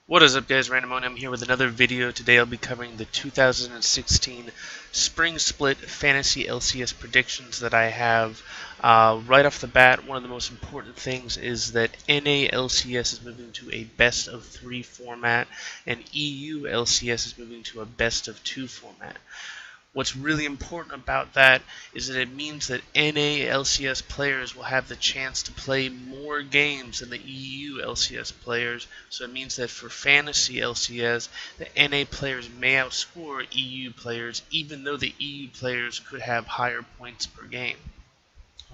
What is up, guys? Randomone. I'm here with another video. Today I'll be covering the 2016 Spring Split Fantasy LCS predictions that I have. Right off the bat, one of the most important things is that NA LCS is moving to a best of 3 format, and EU LCS is moving to a best of 2 format. What's really important about that is that it means that NA LCS players will have the chance to play more games than the EU LCS players. So it means that for Fantasy LCS, the NA players may outscore EU players, even though the EU players could have higher points per game.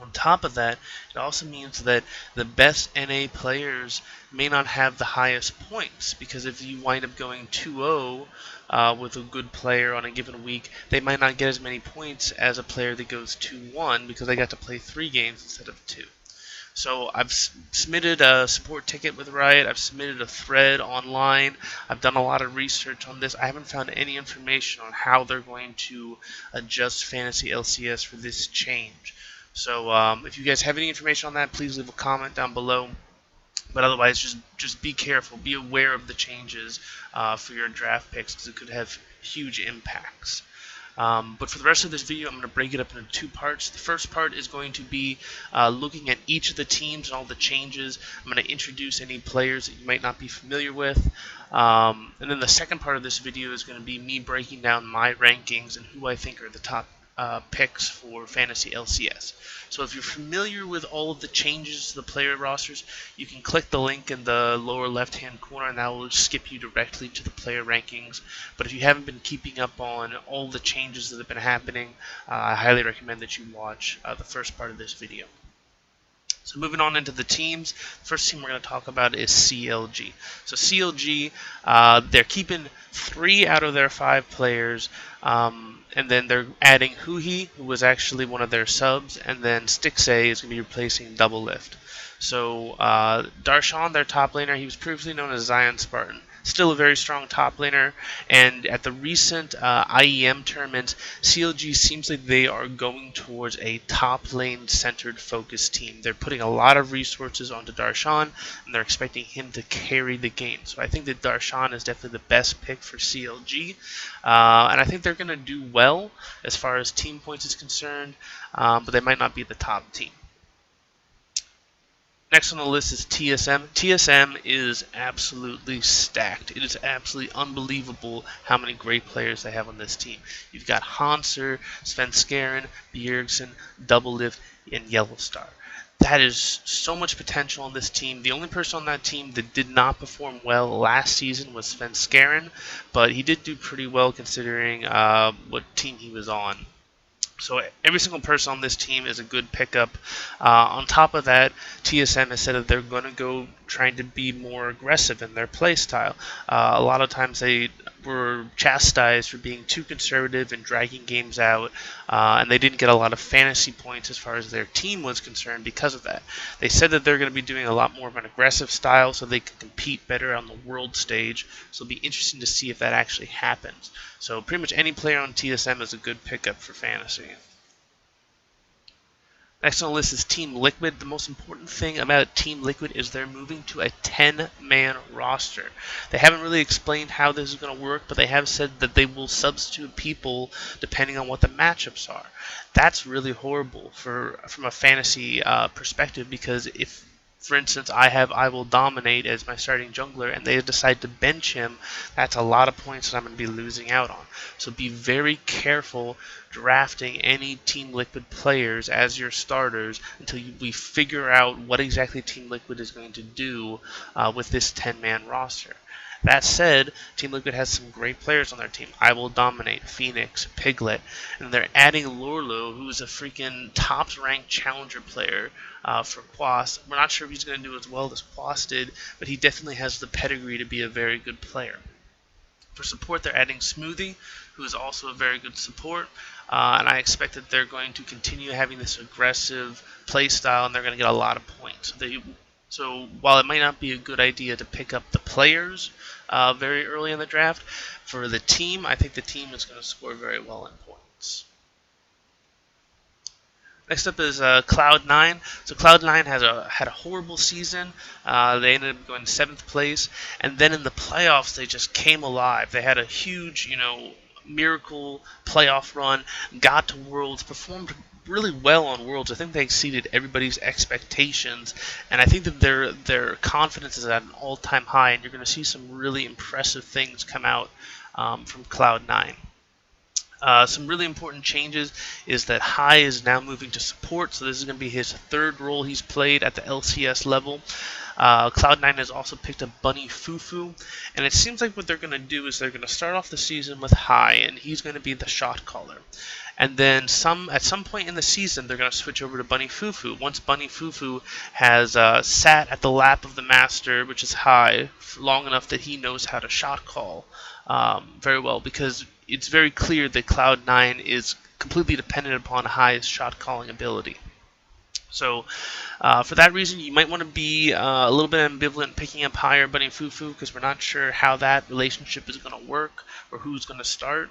On top of that, it also means that the best NA players may not have the highest points, because if you wind up going 2-0 with a good player on a given week, they might not get as many points as a player that goes 2-1 because they got to play 3 games instead of 2. So I've submitted a support ticket with Riot. I've submitted a thread online. I've done a lot of research on this. I haven't found any information on how they're going to adjust Fantasy LCS for this change. So if you guys have any information on that, please leave a comment down below. But otherwise, just be careful. Be aware of the changes for your draft picks, because it could have huge impacts. But for the rest of this video, I'm going to break it up into 2 parts. The first part is going to be looking at each of the teams and all the changes. I'm going to introduce any players that you might not be familiar with. And then the second part of this video is going to be me breaking down my rankings and who I think are the top picks for Fantasy LCS. So if you're familiar with all of the changes to the player rosters, you can click the link in the lower left hand corner and that will skip you directly to the player rankings. But if you haven't been keeping up on all the changes that have been happening, I highly recommend that you watch the first part of this video. So moving on into the teams, the first team we're going to talk about is CLG. So CLG, they're keeping 3 out of their 5 players, and then they're adding Huhi, who was actually one of their subs, and then Stixay is going to be replacing Double Lift. So Darshan, their top laner, he was previously known as Zion Spartan. Still a very strong top laner, and at the recent IEM tournament, CLG seems like they are going towards a top lane centered focused team. They're putting a lot of resources onto Darshan, and they're expecting him to carry the game. So I think that Darshan is definitely the best pick for CLG, and I think they're going to do well as far as team points is concerned, but they might not be the top team. Next on the list is TSM. TSM is absolutely stacked. It is absolutely unbelievable how many great players they have on this team. You've got Hanser, Svenskeren, Bjergsen, Double Lift, and Yellowstar. That is so much potential on this team. The only person on that team that did not perform well last season was Svenskeren, but he did do pretty well considering what team he was on. So every single person on this team is a good pickup. On top of that, TSM has said that they're going to go trying to be more aggressive in their play style. A lot of times they were chastised for being too conservative and dragging games out, and they didn't get a lot of fantasy points as far as their team was concerned because of that. They said that they're going to be doing a lot more of an aggressive style so they can compete better on the world stage, so it'll be interesting to see if that actually happens. So pretty much any player on TSM is a good pickup for fantasy. Next on the list is Team Liquid. The most important thing about Team Liquid is they're moving to a 10-man roster. They haven't really explained how this is going to work, but they have said that they will substitute people depending on what the matchups are. That's really horrible from a fantasy perspective, because if, for instance, I Will Dominate as my starting jungler, and they decide to bench him, that's a lot of points that I'm going to be losing out on. So be very careful drafting any Team Liquid players as your starters until we figure out what exactly Team Liquid is going to do with this 10-man roster. That said, Team Liquid has some great players on their team. I Will Dominate, Phoenix, Piglet, and they're adding Lorlo, who's a freaking top-ranked challenger player for Quas. We're not sure if he's going to do as well as Quas did, but he definitely has the pedigree to be a very good player. For support, they're adding Smoothie, who is also a very good support, and I expect that they're going to continue having this aggressive play style, and they're going to get a lot of points. So while it might not be a good idea to pick up the players very early in the draft, for the team, I think the team is going to score very well in points. Next up is Cloud9. So Cloud9 had a horrible season. They ended up going 7th place, and then in the playoffs they just came alive. They had a huge, miracle playoff run. Got to Worlds, performed really well on Worlds. I think they exceeded everybody's expectations, and I think that their confidence is at an all-time high. And you're going to see some really impressive things come out from Cloud9. Some really important changes is that High is now moving to support, so this is going to be his 3rd role he's played at the LCS level. Cloud9 has also picked up Bunny Fufu, and it seems like what they're going to do is they're going to start off the season with High, and he's going to be the shot caller. And then at some point in the season, they're going to switch over to Bunny Fufu. Once Bunny Fufu has sat at the lap of the master, which is High, for long enough that he knows how to shot call very well, because it's very clear that Cloud9 is completely dependent upon High's shot calling ability. So for that reason, you might want to be a little bit ambivalent picking up High or Bunny Fufu, because we're not sure how that relationship is going to work or who's going to start.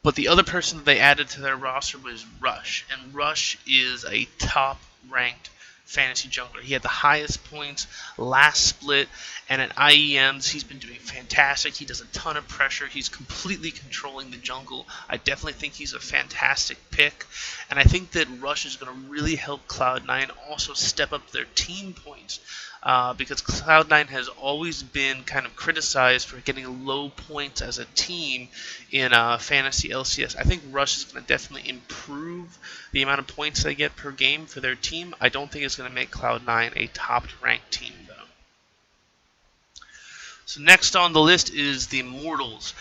But the other person that they added to their roster was Rush, and Rush is a top-ranked fantasy jungler. He had the highest points last split, and at IEMs, he's been doing fantastic. He does a ton of pressure. He's completely controlling the jungle. I definitely think he's a fantastic pick, and I think that Rush is going to really help Cloud9 also step up their team points. Because Cloud9 has always been kind of criticized for getting low points as a team in Fantasy LCS. I think Rush is going to definitely improve the amount of points they get per game for their team. I don't think it's going to make Cloud9 a top-ranked team, though. So next on the list is the Immortals.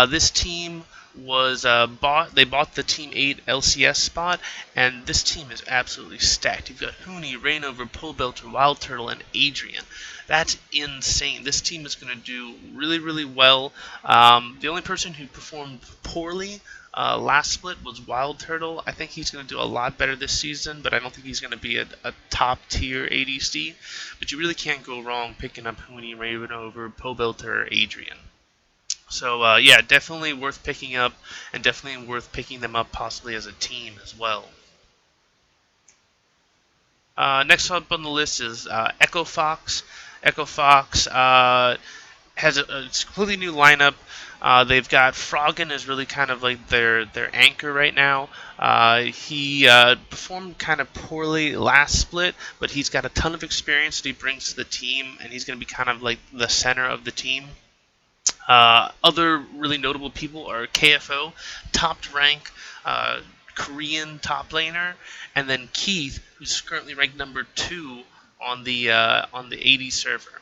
This team was they bought the Team 8 LCS spot, and this team is absolutely stacked. You've got Huni, Rainover, Pobelter, Wild Turtle, and Adrian. That's insane. This team is going to do really, really well. The only person who performed poorly last split was Wild Turtle. I think he's going to do a lot better this season, but I don't think he's going to be a top-tier ADC. But you really can't go wrong picking up Huni, Rainover, Pobelter, or Adrian. So, yeah, definitely worth picking up, and definitely worth picking them up possibly as a team as well. Next up on the list is Echo Fox. Echo Fox has a completely new lineup. They've got Froggen is really kind of like their anchor right now. He performed kind of poorly last split, but he's got a ton of experience that he brings to the team, and he's going to be kind of like the center of the team. Other really notable people are KFO, top-rank Korean top laner, and then Keith, who's currently ranked number 2 on the 80 server.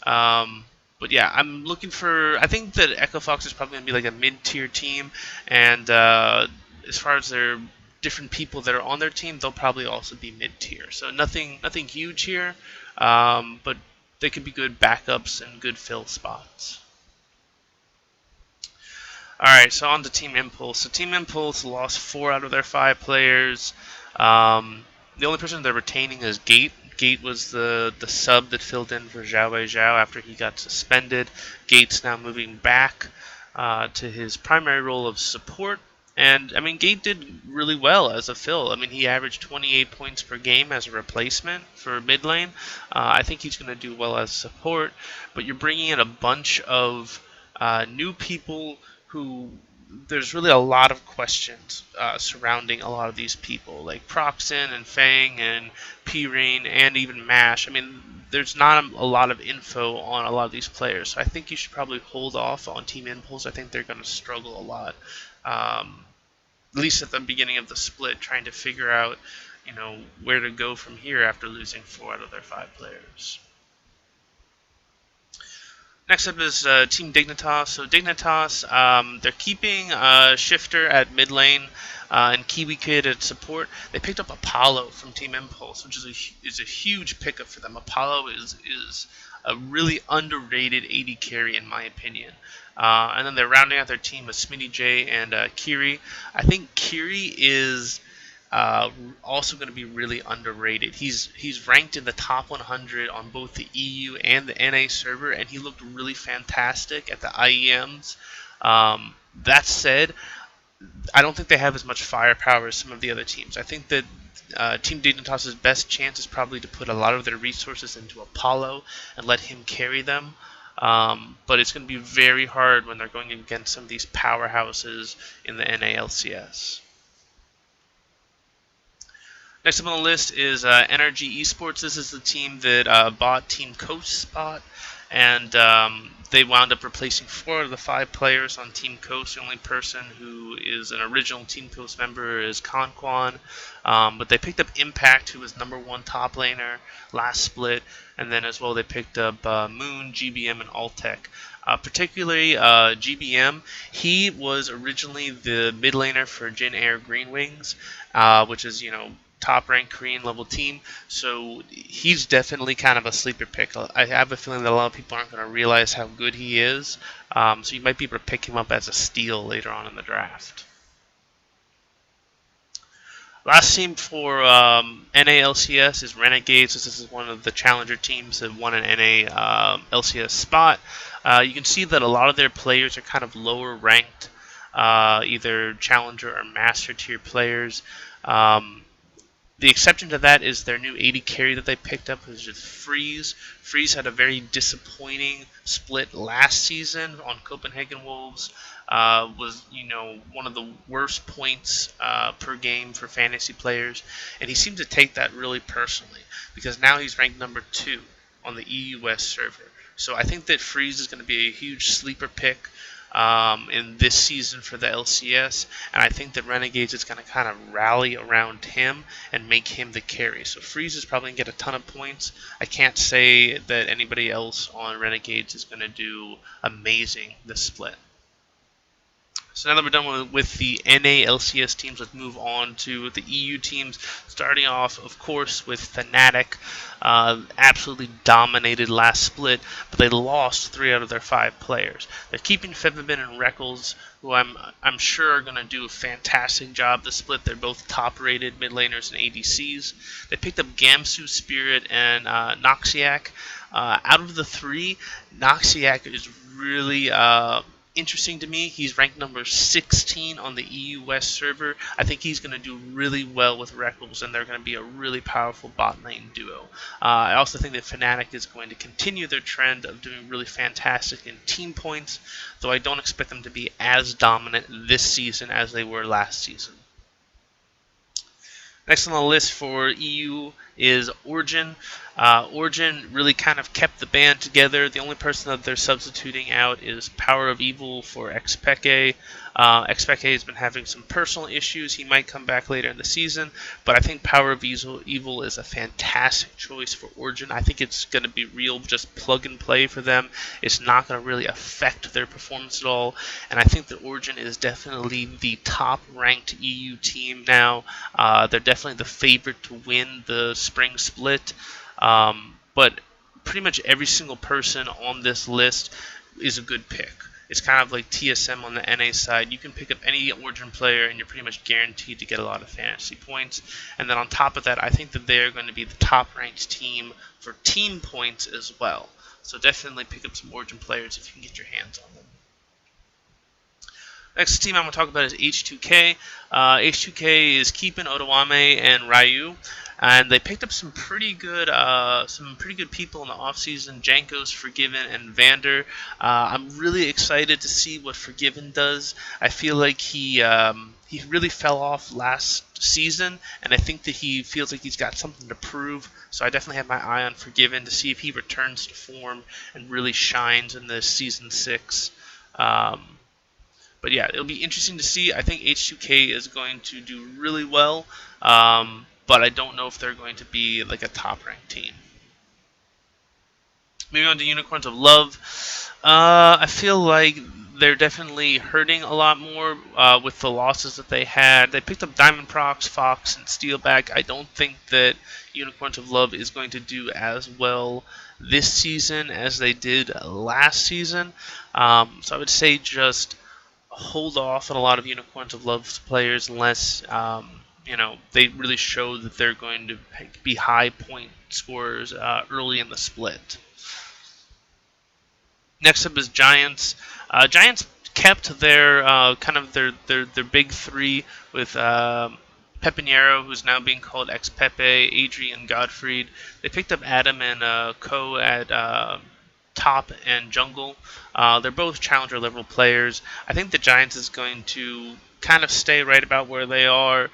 But yeah, I'm looking for. I think that Echo Fox is probably going to be like a mid-tier team, and as far as their different people that are on their team, they'll probably also be mid-tier. So nothing huge here, but they could be good backups and good fill spots. Alright, so on to Team Impulse. So Team Impulse lost 4 out of their 5 players. The only person they're retaining is Gate. Gate was the sub that filled in for Zhao Weizhao after he got suspended. Gate's now moving back to his primary role of support. And, I mean, Gate did really well as a fill. I mean, he averaged 28 points per game as a replacement for mid lane. I think he's going to do well as support. But you're bringing in a bunch of new people who there's really a lot of questions surrounding a lot of these people, like Proxen and Fang and P-Rain and even Mash. I mean, there's not a lot of info on a lot of these players, so I think you should probably hold off on Team Impulse. I think they're going to struggle a lot, at least at the beginning of the split, trying to figure out, where to go from here after losing 4 out of their 5 players. Next up is Team Dignitas. So Dignitas, they're keeping Shifter at mid lane and Kiwi Kid at support. They picked up Apollo from Team Impulse, which is a huge pickup for them. Apollo is a really underrated AD carry in my opinion. And then they're rounding out their team with Smitty J and Kiri. I think Kiri is also going to be really underrated. He's ranked in the top 100 on both the EU and the NA server, and he looked really fantastic at the IEMs. That said, I don't think they have as much firepower as some of the other teams. I think that Team Dignitas's best chance is probably to put a lot of their resources into Apollo and let him carry them. But it's going to be very hard when they're going against some of these powerhouses in the NALCS. Next up on the list is NRG Esports. This is the team that bought Team Coast's spot, and they wound up replacing 4 of the 5 players on Team Coast. The only person who is an original Team Coast member is Conquan, but they picked up Impact, who was #1 top laner last split, and then as well they picked up Moon, GBM, and Altec. Particularly GBM, he was originally the mid laner for Jin Air Green Wings, which is, top ranked Korean level team, so he's definitely kind of a sleeper pick. I have a feeling that a lot of people aren't going to realize how good he is, so you might be able to pick him up as a steal later on in the draft. Last team for NALCS is Renegades. This is one of the challenger teams that won an NALCS spot. You can see that a lot of their players are kind of lower ranked, either challenger or master tier players. The exception to that is their new 80 carry that they picked up, which is Freeze. Freeze had a very disappointing split last season on Copenhagen Wolves. Was one of the worst points per game for fantasy players, and he seemed to take that really personally because now he's ranked #2 on the EU West server. So I think that Freeze is going to be a huge sleeper pick in this season for the LCS, and I think that Renegades is going to kind of rally around him and make him the carry. So Freeze is probably going to get a ton of points. I can't say that anybody else on Renegades is going to do amazing this split. So now that we're done with the NALCS teams, let's move on to the EU teams. Starting off, of course, with Fnatic. Absolutely dominated last split, but they lost 3 out of their 5 players. They're keeping Fevabin and Reckles, who I'm sure are going to do a fantastic job this split. They're both top-rated mid laners and ADCs. They picked up Gamsu, Spirit, and Noxiac. Out of the 3, Noxiac is really interesting to me. He's ranked #16 on the EU West server. I think he's going to do really well with Reckles, and they're going to be a really powerful bot lane duo. I also think that Fnatic is going to continue their trend of doing really fantastic in team points, though I don't expect them to be as dominant this season as they were last season. Next on the list for EU is Origin. Origin really kind of kept the band together. The only person that they're substituting out is Power of Evil for Xpeke. Xpeke has been having some personal issues. He might come back later in the season, but I think Power of Evil is a fantastic choice for Origin. I think it's going to be real just plug and play for them. It's not going to really affect their performance at all, and I think that Origin is definitely the top-ranked EU team now. They're definitely the favorite to win the Spring Split, but pretty much every single person on this list is a good pick. It's kind of like TSM on the NA side. You can pick up any Origin player, and you're pretty much guaranteed to get a lot of fantasy points. And then on top of that, I think that they're going to be the top-ranked team for team points as well. So definitely pick up some Origin players if you can get your hands on them. Next team I'm going to talk about is H2K. H2K is keeping Otoame and Ryu. And they picked up some pretty good people in the offseason. Janko's Forgiven and Vander. I'm really excited to see what Forgiven does. I feel like he really fell off last season, and I think that he feels like he's got something to prove. So I definitely have my eye on Forgiven to see if he returns to form and really shines in this season 6. But yeah, it'll be interesting to see. I think H2K is going to do really well. But I don't know if they're going to be like a top-ranked team. Moving on to Unicorns of Love. I feel like they're definitely hurting a lot more with the losses that they had. They picked up Diamond Prox, Fox, and Steelback. I don't think that Unicorns of Love is going to do as well this season as they did last season. So I would say just hold off on a lot of Unicorns of Love players unless they really show that they're going to be high point scorers early in the split. Next up is Giants. Giants kept their kind of their big three with Pepinero, who's now being called ex Pepe, Adrian Godfried. They picked up Adam and Co at top and jungle. They're both challenger level players. I think the Giants is going to kind of stay right about where they are.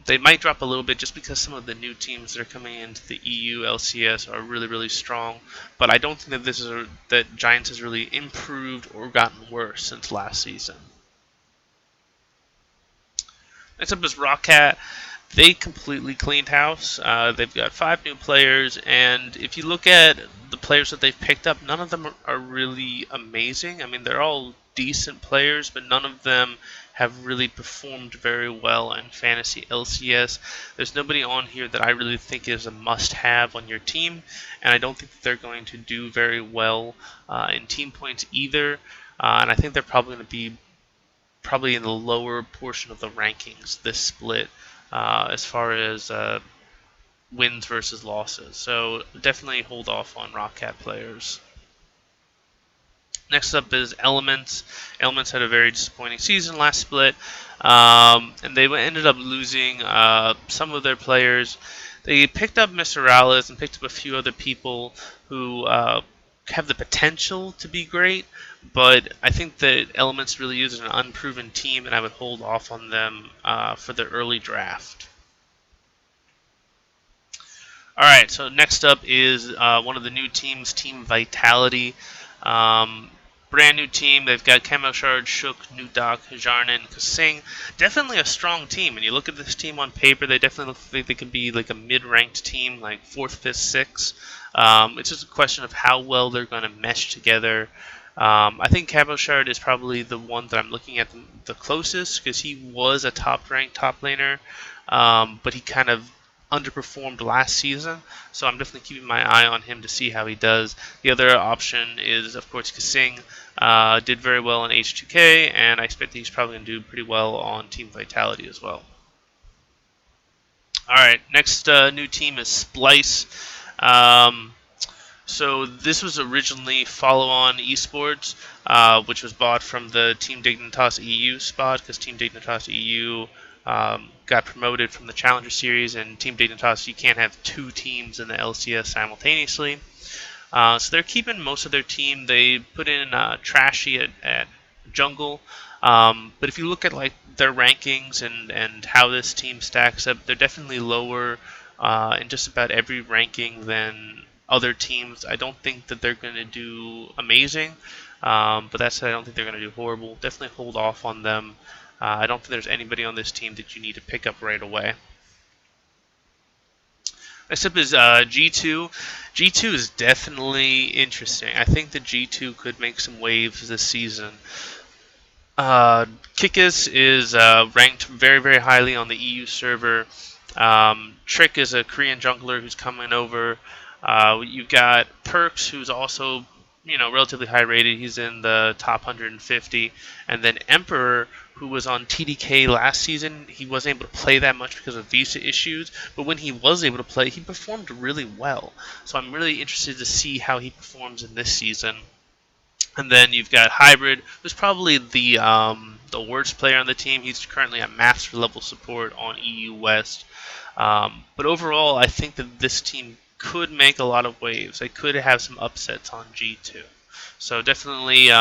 They might drop a little bit just because some of the new teams that are coming into the EU LCS are really, really strong. But I don't think that that Giants has really improved or gotten worse since last season. Next up is Rockcat. They completely cleaned house. They've got 5 new players, and if you look at the players that they've picked up, none of them are really amazing. I mean, they're all decent players, but none of them have really performed very well in Fantasy LCS. There's nobody on here that I really think is a must-have on your team, and I don't think that they're going to do very well in team points either. And I think they're probably going to be in the lower portion of the rankings this split as far as wins versus losses. So definitely hold off on Rockcat players. Next up is Elements. Elements had a very disappointing season last split, and they ended up losing some of their players. They picked up Mr. Rales and picked up a few other people who have the potential to be great, but I think that Elements really is an unproven team, and I would hold off on them for the early draft. Alright, so next up is one of the new teams, Team Vitality. Brand new team. They've got Camo Shard, Shook, Nudak, Jarnan, Kasing. Definitely a strong team. And you look at this team on paper, they definitely look like they could be like a mid-ranked team, like 4th, 5th, 6th. It's just a question of how well they're going to mesh together. I think Camo Shard is probably the one that I'm looking at the closest because he was a top-ranked top laner, but he kind of underperformed last season, so I'm definitely keeping my eye on him to see how he does. The other option is, of course, Kasing. Did very well in H2K, and I expect that he's probably going to do pretty well on Team Vitality as well. Alright, next new team is Splice. So this was originally Follow-On Esports, which was bought from the Team Dignitas EU spot, because Team Dignitas EU got promoted from the Challenger Series, and Team Dignitas, you can't have 2 teams in the LCS simultaneously. So they're keeping most of their team. They put in Trashy at jungle, but if you look at like their rankings and how this team stacks up, they're definitely lower in just about every ranking than other teams. I don't think that they're going to do amazing, but that said, I don't think they're going to do horrible. Definitely hold off on them. I don't think there's anybody on this team that you need to pick up right away. Next up is G2. G2 is definitely interesting. I think that G2 could make some waves this season. Kikis is ranked very, very highly on the EU server. Trick is a Korean jungler who's coming over. You've got Perks, who's also relatively high rated. He's in the top 150. And then Emperor, who was on TDK last season. He wasn't able to play that much because of visa issues, but when he was able to play, he performed really well. So I'm really interested to see how he performs in this season. And then you've got Hybrid, who's probably the worst player on the team. He's currently at master level support on EU West. But overall, I think that this team could make a lot of waves. They could have some upsets on G2. So definitely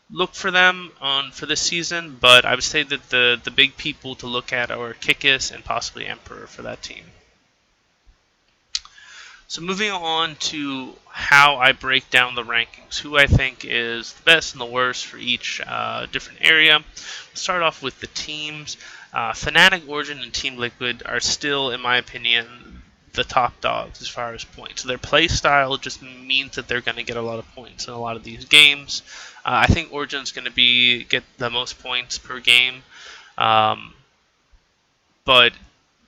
look for them for this season, but I would say that the big people to look at are Kikis and possibly Emperor for that team. So moving on to how I break down the rankings, who I think is the best and the worst for each different area. Let's start off with the teams. Fnatic, Origin, and Team Liquid are still, in my opinion, the top dogs as far as points. So their play style just means that they're going to get a lot of points in a lot of these games. I think Origin's going to get the most points per game, but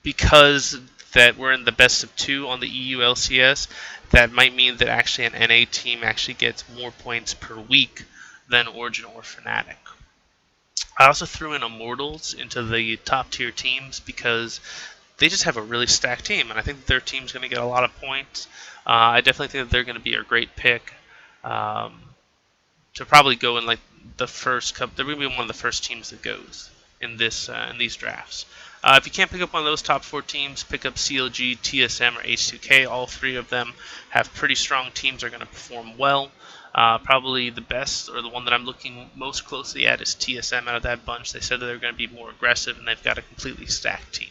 because that we're in the best of 2 on the EU LCS, that might mean that actually an NA team actually gets more points per week than Origin or Fnatic. I also threw in Immortals into the top tier teams because they just have a really stacked team, and I think their team's going to get a lot of points. I definitely think that they're going to be a great pick. to probably go in like the first couple. They're going to be one of the first teams that goes in these drafts. If you can't pick up one of those top 4 teams, pick up CLG, TSM, or H2K. All 3 of them have pretty strong teams. Are going to perform well. Probably the best, or the one that I'm looking most closely at, is TSM out of that bunch. They said that they're going to be more aggressive, and they've got a completely stacked team.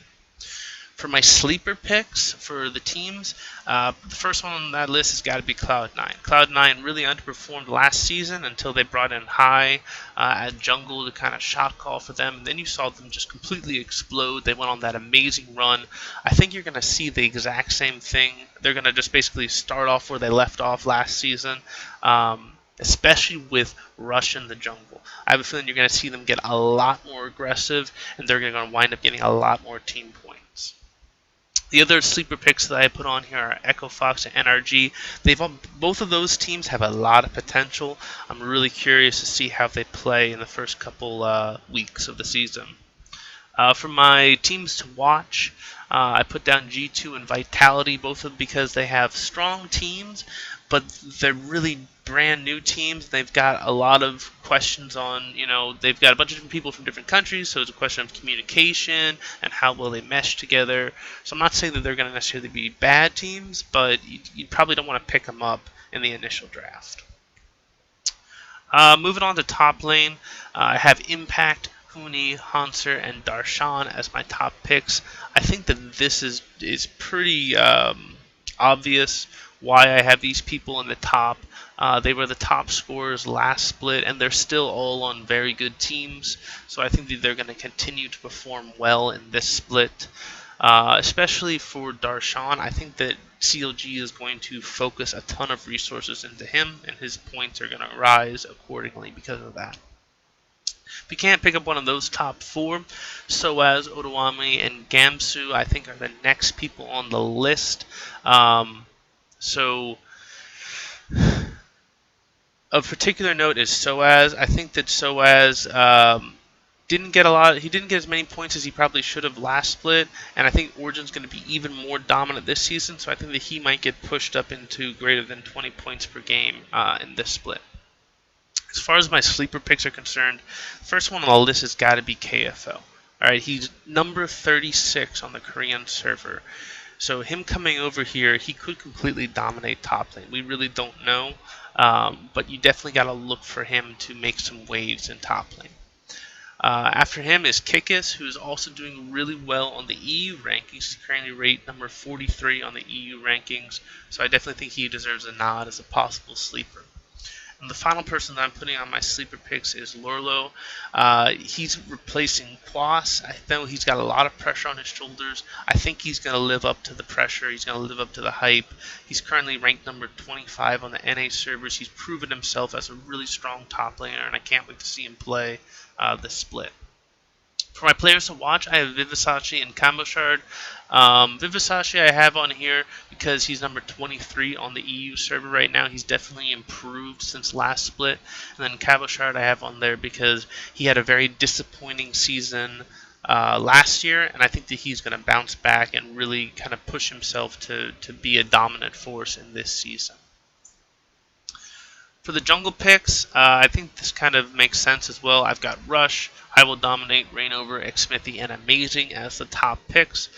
For my sleeper picks for the teams, the first one on that list has got to be Cloud9. Cloud9 really underperformed last season until they brought in High at Jungle to kind of shot call for them. And then you saw them just completely explode. They went on that amazing run. I think you're going to see the exact same thing. They're going to just basically start off where they left off last season. Especially with Rush in the jungle. I have a feeling you're going to see them get a lot more aggressive, and they're going to wind up getting a lot more team points. The other sleeper picks that I put on here are Echo Fox and NRG. Both of those teams have a lot of potential. I'm really curious to see how they play in the first couple weeks of the season. For my teams to watch, I put down G2 and Vitality, both of them because they have strong teams, but they're really brand new teams. They've got a lot of questions on, they've got a bunch of different people from different countries, so it's a question of communication and how will they mesh together. So I'm not saying that they're going to necessarily be bad teams, but you probably don't want to pick them up in the initial draft. Moving on to top lane, I have Impact, Huni, Hanser, and Darshan as my top picks. I think that this is pretty obvious why I have these people in the top. They were the top scorers last split, and they're still all on very good teams. So I think that they're going to continue to perform well in this split. Especially for Darshan, I think that CLG is going to focus a ton of resources into him, and his points are going to rise accordingly because of that. If you can't pick up one of those top 4, Soaz, Otawami, and Gamsu, I think are the next people on the list. So, of particular note is Soaz. I think that Soaz didn't get as many points as he probably should have last split, and I think Origin's going to be even more dominant this season, so I think that he might get pushed up into greater than 20 points per game in this split. As far as my sleeper picks are concerned, the first one on the list has got to be KFL. Alright, he's number 36 on the Korean server. So him coming over here, he could completely dominate top lane. We really don't know, but you definitely got to look for him to make some waves in top lane. After him is Kikis, who is also doing really well on the EU rankings. He's currently rated number 43 on the EU rankings, so I definitely think he deserves a nod as a possible sleeper. And the final person that I'm putting on my sleeper picks is Lorlo. He's replacing Quas. I know he's got a lot of pressure on his shoulders. I think he's going to live up to the pressure. He's going to live up to the hype. He's currently ranked number 25 on the NA servers. He's proven himself as a really strong top laner, and I can't wait to see him play this split. For my players to watch, I have Vivisachi and Kamboshard. Vivisachi I have on here because he's number 23 on the EU server right now. He's definitely improved since last split. And then Kamboshard I have on there because he had a very disappointing season last year, and I think that he's going to bounce back and really kind of push himself to be a dominant force in this season. For the jungle picks, I think this kind of makes sense as well. I've got Rush, I Will Dominate, Reignover, Xmithy, and Amazing as the top picks.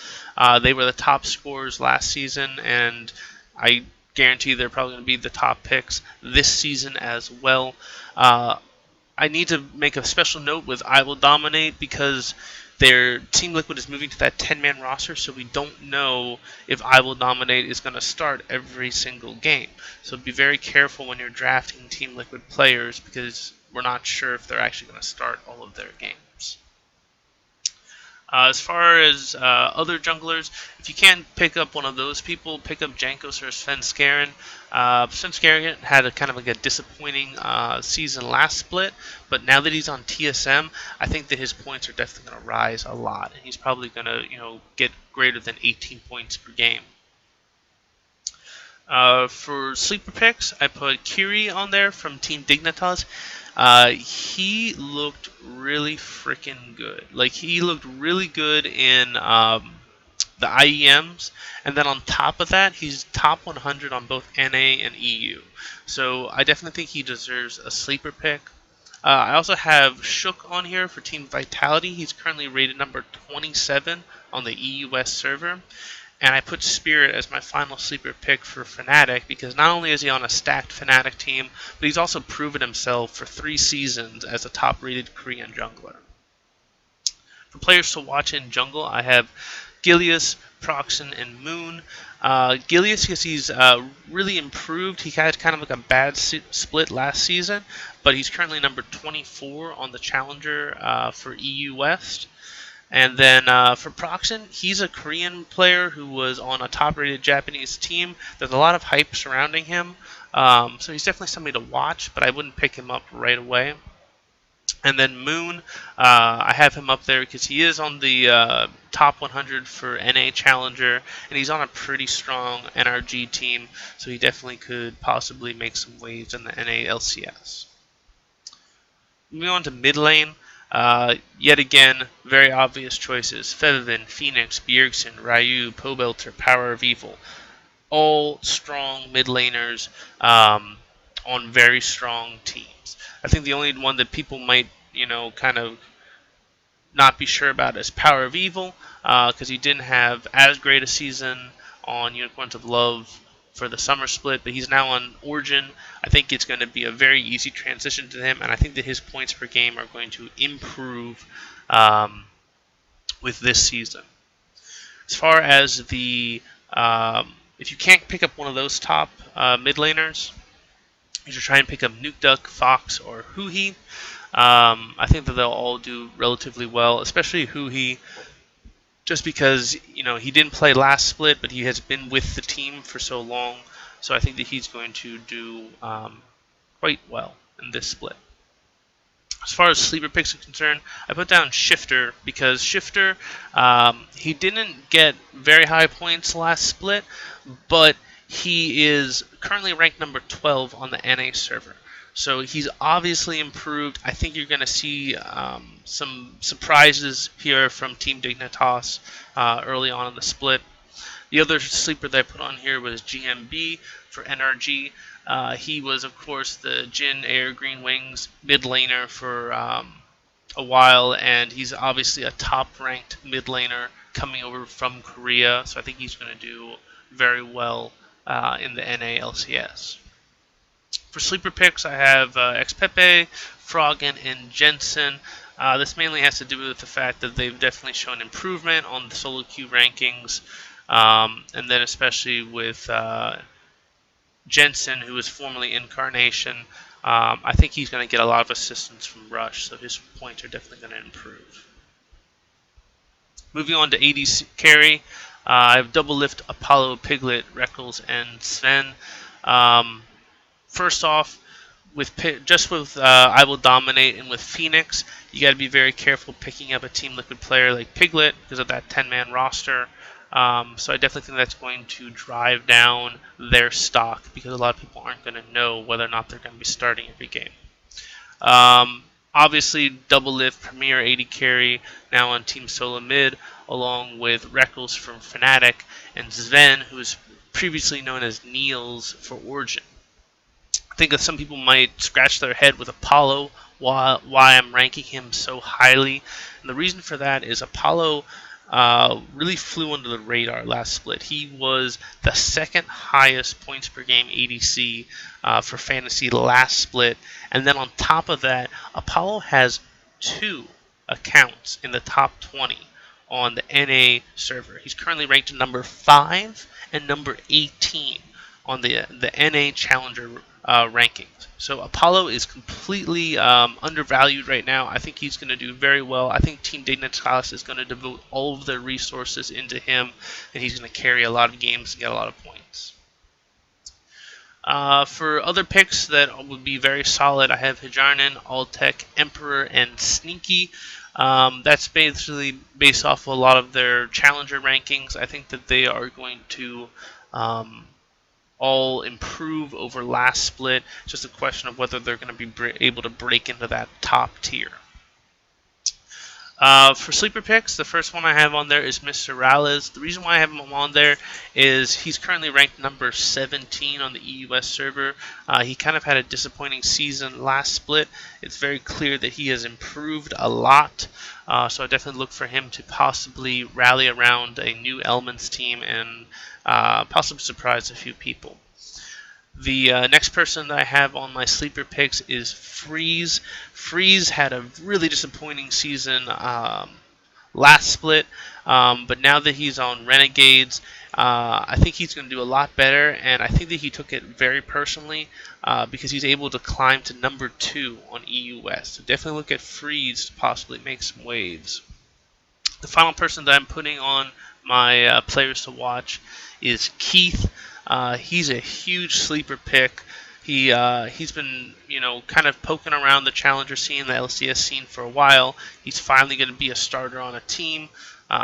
They were the top scorers last season, and I guarantee they're probably going to be the top picks this season as well. I need to make a special note with I Will Dominate because their Team Liquid is moving to that 10-man roster, so we don't know if I Will Dominate is going to start every single game. So be very careful when you're drafting Team Liquid players because we're not sure if they're actually going to start all of their games. As far as other junglers, if you can't pick up one of those people, pick up Jankos or Svenskeren. Svenskeren had a kind of like a disappointing season last split, but now that he's on TSM, I think that his points are definitely going to rise a lot, and he's probably going to get greater than 18 points per game. For sleeper picks, I put Kiri on there from Team Dignitas. He looked really freaking good. Like, he looked really good in the IEMs, and then on top of that, he's top 100 on both NA and EU. So I definitely think he deserves a sleeper pick. I also have Shook on here for Team Vitality. He's currently rated number 27 on the EUS server. And I put Spirit as my final sleeper pick for Fnatic because not only is he on a stacked Fnatic team, but he's also proven himself for 3 seasons as a top-rated Korean jungler. For players to watch in jungle, I have Gilius, Proxen, and Moon. Gilius, because he's really improved. He had kind of like a bad split last season, but he's currently number 24 on the Challenger for EU West. And then for Proxen, he's a Korean player who was on a top-rated Japanese team. There's a lot of hype surrounding him, so he's definitely somebody to watch, but I wouldn't pick him up right away. And then Moon, I have him up there because he is on the top 100 for NA Challenger, and he's on a pretty strong NRG team, so he definitely could possibly make some waves in the NA LCS. Moving on to mid lane, yet again, very obvious choices. Fevin, Phoenix, Bjergsen, Ryu, Pobelter, Power of Evil. All strong mid laners on very strong teams. I think the only one that people might, kind of not be sure about is Power of Evil, because he didn't have as great a season on Unicorns of Love for the summer split, but he's now on Origin. I think it's going to be a very easy transition to him, and I think that his points per game are going to improve with this season. As far as the if you can't pick up one of those top mid laners, you should try and pick up Nukeduck, Fox, or Huhi. I think that they'll all do relatively well, especially Huhi, just because he didn't play last split, but he has been with the team for so long. So I think that he's going to do quite well in this split. As far as sleeper picks are concerned, I put down Shifter because Shifter, he didn't get very high points last split, but he is currently ranked number 12 on the NA server. So he's obviously improved. I think you're going to see some surprises here from Team Dignitas early on in the split. The other sleeper that I put on here was GMB for NRG. He was, of course, the Jin Air Green Wings mid laner for a while, and he's obviously a top-ranked mid laner coming over from Korea, so I think he's going to do very well in the NA LCS. For sleeper picks, I have Xpepe, Froggen, and Jensen. This mainly has to do with the fact that they've definitely shown improvement on the solo queue rankings, and then especially with Jensen, who was formerly Incarnation. I think he's going to get a lot of assistance from Rush, so his points are definitely going to improve. Moving on to AD carry, I have Double Lift, Apollo, Piglet, Reckles, and Sven. First off, with I Will Dominate and with Phoenix, you got to be very careful picking up a Team Liquid player like Piglet because of that 10-man roster. So I definitely think that's going to drive down their stock because a lot of people aren't going to know whether or not they're going to be starting every game. Obviously, Double Lift, Premier AD Carry, now on Team Solo Mid, along with Reckles from Fnatic, and Sven, who was previously known as Niels for Origin. I think that some people might scratch their head with Apollo, why I'm ranking him so highly. And the reason for that is Apollo really flew under the radar last split. He was the second highest points per game ADC for fantasy last split. And then on top of that, Apollo has 2 accounts in the top 20 on the NA server. He's currently ranked number 5 and number 18 on the NA Challenger rankings. So Apollo is completely undervalued right now. I think he's going to do very well. I think Team Dignitas is going to devote all of their resources into him, and he's going to carry a lot of games and get a lot of points. For other picks that would be very solid, I have Hijarnin, Alltech, Emperor, and Sneaky. That's basically based off of a lot of their Challenger rankings. I think that they are going to all improve over last split. It's just a question of whether they're going to be able to break into that top tier. For sleeper picks, the first one I have on there is Mr. Rallis. The reason why I have him on there is he's currently ranked number 17 on the EUS server. He kind of had a disappointing season last split. It's very clear that he has improved a lot. So I definitely look for him to possibly rally around a new Elements team and possibly surprise a few people. The next person that I have on my sleeper picks is Freeze. Freeze had a really disappointing season last split, but now that he's on Renegades, I think he's going to do a lot better, and I think that he took it very personally because he's able to climb to number 2 on EUS. So definitely look at Freeze to possibly make some waves. The final person that I'm putting on my players to watch is Keith. He's a huge sleeper pick. He's been kind of poking around the challenger scene, the LCS scene for a while. He's finally going to be a starter on a team,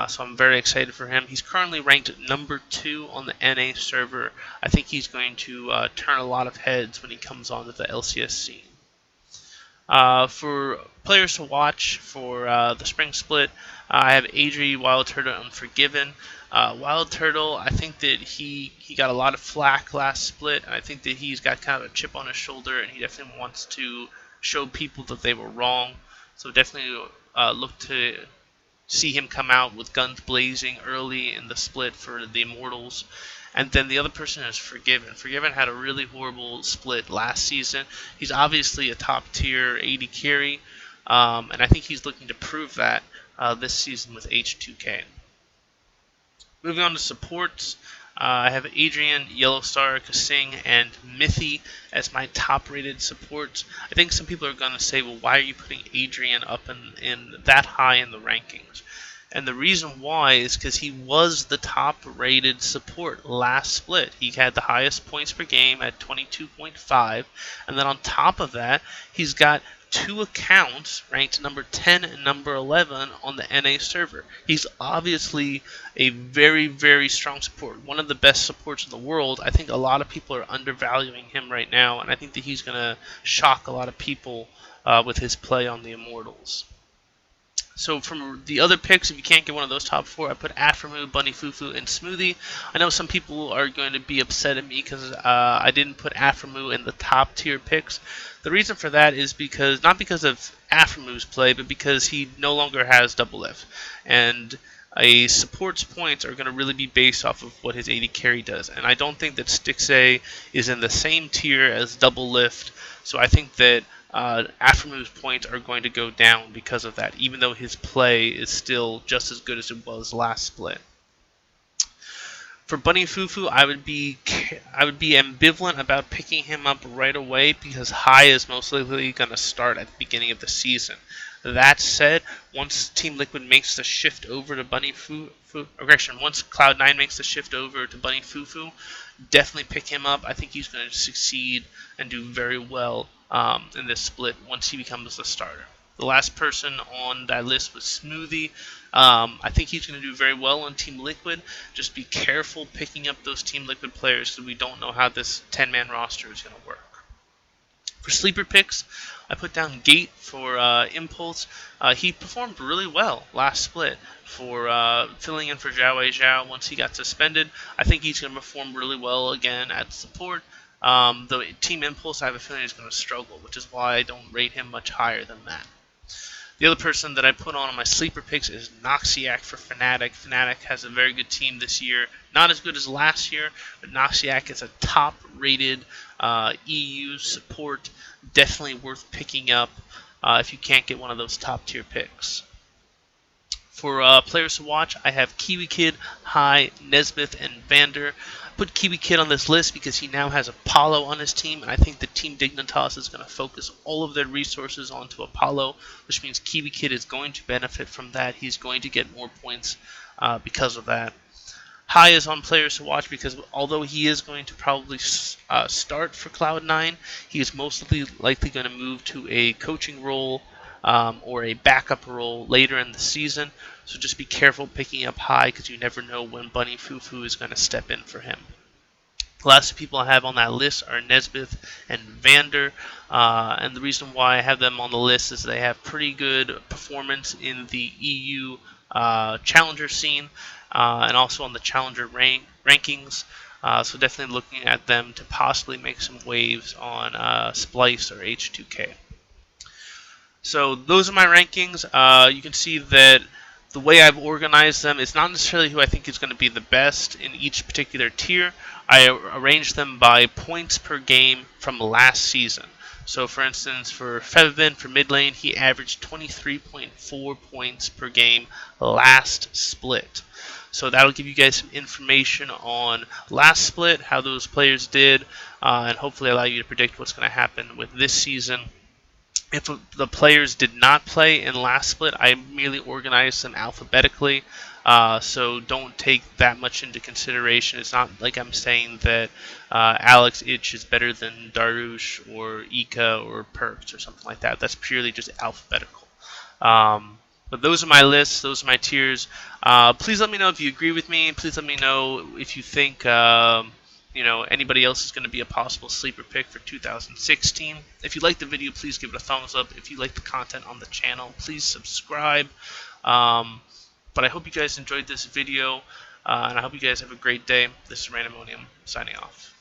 so I'm very excited for him. He's currently ranked number 2 on the NA server. I think he's going to turn a lot of heads when he comes onto the LCS scene. For players to watch for the Spring Split, I have Adri, Wild Turtle, and Unforgiven. Wild Turtle, I think that he got a lot of flack last split, and I think that he's got kind of a chip on his shoulder, and he definitely wants to show people that they were wrong. So definitely look to see him come out with guns blazing early in the split for the Immortals. And then the other person is Forgiven. Forgiven had a really horrible split last season. He's obviously a top tier AD carry, and I think he's looking to prove that this season with H2K. Moving on to supports, I have Adrian, Yellowstar, Kasing, and Mithy as my top-rated supports. I think some people are going to say, well, why are you putting Adrian up in that high in the rankings? And the reason why is because he was the top-rated support last split. He had the highest points per game at 22.5, and then on top of that, he's got 2 accounts ranked number 10 and number 11 on the NA server. He's obviously a very, very strong support, one of the best supports in the world. I think a lot of people are undervaluing him right now, and I think that he's going to shock a lot of people with his play on the Immortals. So from the other picks, if you can't get one of those top 4, I put Aframu, Bunny Fufu, and Smoothie. I know some people are going to be upset at me because I didn't put Aframu in the top tier picks. The reason for that is because, not because of Aframu's play, but because he no longer has double lift. And a support's points are going to really be based off of what his AD carry does. And I don't think that Stixay is in the same tier as double lift. So I think that Aframu's points are going to go down because of that, even though his play is still just as good as it was last split. For Bunny Fufu, I would be ambivalent about picking him up right away because High is most likely going to start at the beginning of the season. That said, once Team Liquid makes the shift over to Bunny Fufu, once Cloud9 makes the shift over to Bunny Fufu, definitely pick him up. I think he's going to succeed and do very well in this split once he becomes the starter. The last person on that list was Smoothie. I think he's going to do very well on Team Liquid. Just be careful picking up those Team Liquid players because we don't know how this 10-man roster is going to work. For sleeper picks, I put down Gate for Impulse. He performed really well last split for filling in for Zhao Zhao once he got suspended. I think he's going to perform really well again at support. Though Team Impulse, I have a feeling is going to struggle, which is why I don't rate him much higher than that. The other person that I put on my sleeper picks is Noxiac for Fnatic. Fnatic has a very good team this year. Not as good as last year, but Noxiac is a top-rated EU support. Definitely worth picking up if you can't get one of those top-tier picks. For players to watch, I have Kiwi Kid, High, Nesmith, and Vander. I put Kiwi Kid on this list because he now has Apollo on his team, and I think the Team Dignitas is going to focus all of their resources onto Apollo, which means Kiwi Kid is going to benefit from that. He's going to get more points because of that. High is on players to watch because although he is going to probably start for Cloud9, he is most likely going to move to a coaching role or a backup role later in the season. So just be careful picking up High because you never know when Bunny Fufu is going to step in for him. The last two people I have on that list are Nesbeth and Vander, and the reason why I have them on the list is they have pretty good performance in the EU challenger scene, and also on the challenger rankings. So definitely looking at them to possibly make some waves on Splice or H2K. So those are my rankings. You can see that the way I've organized them is not necessarily who I think is going to be the best in each particular tier. I arranged them by points per game from last season. So for instance, for Fevin, for mid lane, he averaged 23.4 points per game last split. So that'll give you guys some information on last split, how those players did, and hopefully allow you to predict what's going to happen with this season. If the players did not play in last split, I merely organized them alphabetically, so don't take that much into consideration. It's not like I'm saying that Alex Itch is better than Darush or Ika or Perks or something like that. That's purely just alphabetical. But those are my lists. Those are my tiers. Please let me know if you agree with me. Please let me know if you think anybody else is going to be a possible sleeper pick for 2016. If you like the video, please give it a thumbs up. If you like the content on the channel, please subscribe. But I hope you guys enjoyed this video, and I hope you guys have a great day. This is Randomonium signing off.